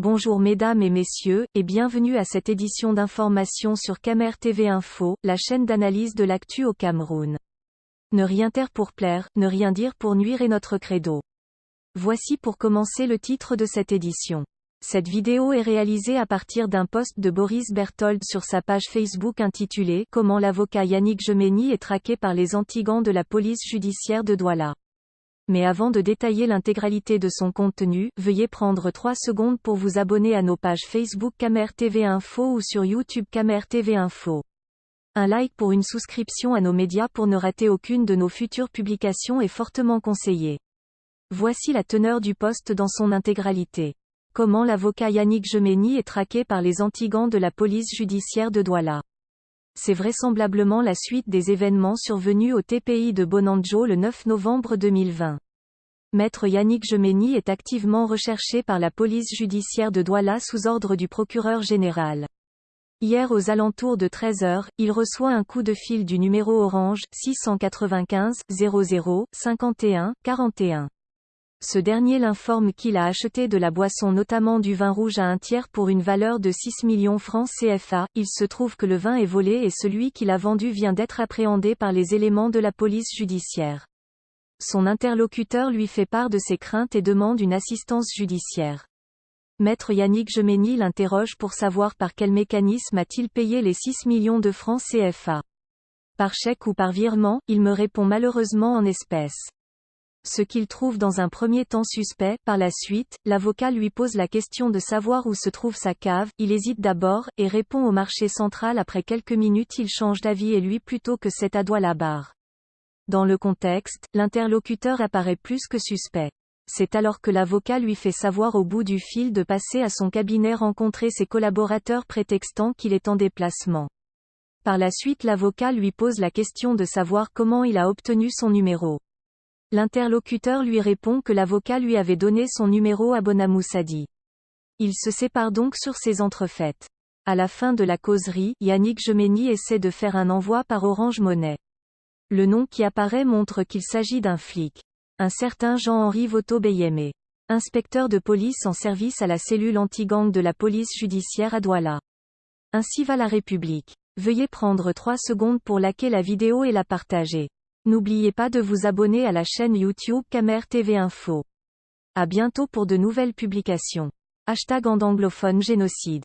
Bonjour mesdames et messieurs, et bienvenue à cette édition d'information sur Camer TV Info, la chaîne d'analyse de l'actu au Cameroun. Ne rien taire pour plaire, ne rien dire pour nuire est notre credo. Voici pour commencer le titre de cette édition. Cette vidéo est réalisée à partir d'un post de Boris Berthold sur sa page Facebook intitulée « Comment l'avocat Yannick Jemeni est traqué par les antigans de la police judiciaire de Douala ». Mais avant de détailler l'intégralité de son contenu, veuillez prendre 3 secondes pour vous abonner à nos pages Facebook Camer TV Info ou sur YouTube Camer TV Info. Un like pour une souscription à nos médias pour ne rater aucune de nos futures publications est fortement conseillé. Voici la teneur du post dans son intégralité. Comment l'avocat Yannick Jemeni est traqué par les antigans de la police judiciaire de Douala. C'est vraisemblablement la suite des événements survenus au TPI de Bonanjo le 9 novembre 2020. Maître Yannick Jemeni est activement recherché par la police judiciaire de Douala sous ordre du procureur général. Hier aux alentours de 13h, il reçoit un coup de fil du numéro orange, 695 00 51 41. Ce dernier l'informe qu'il a acheté de la boisson notamment du vin rouge à un tiers pour une valeur de 6 millions francs CFA, il se trouve que le vin est volé et celui qui l'a vendu vient d'être appréhendé par les éléments de la police judiciaire. Son interlocuteur lui fait part de ses craintes et demande une assistance judiciaire. Maître Yannick Jemeni l'interroge pour savoir par quel mécanisme a-t-il payé les 6 millions de francs CFA. Par chèque ou par virement, il me répond malheureusement en espèces. Ce qu'il trouve dans un premier temps suspect. Par la suite, l'avocat lui pose la question de savoir où se trouve sa cave, il hésite d'abord, et répond au marché central. Après quelques minutes il change d'avis et lui plutôt que c'est à Douala-Bar. Dans le contexte, l'interlocuteur apparaît plus que suspect. C'est alors que l'avocat lui fait savoir au bout du fil de passer à son cabinet rencontrer ses collaborateurs prétextant qu'il est en déplacement. Par la suite l'avocat lui pose la question de savoir comment il a obtenu son numéro. L'interlocuteur lui répond que l'avocat lui avait donné son numéro à Bonamoussadi. Il se sépare donc sur ces entrefaites. À la fin de la causerie, Yannick Jemeni essaie de faire un envoi par Orange Money. Le nom qui apparaît montre qu'il s'agit d'un flic. Un certain Jean-Henri Voto-Beyemé. Inspecteur de police en service à la cellule anti-gang de la police judiciaire à Douala. Ainsi va la République. Veuillez prendre 3 secondes pour liker la vidéo et la partager. N'oubliez pas de vous abonner à la chaîne YouTube Camer TV Info. À bientôt pour de nouvelles publications. #anglophone génocide.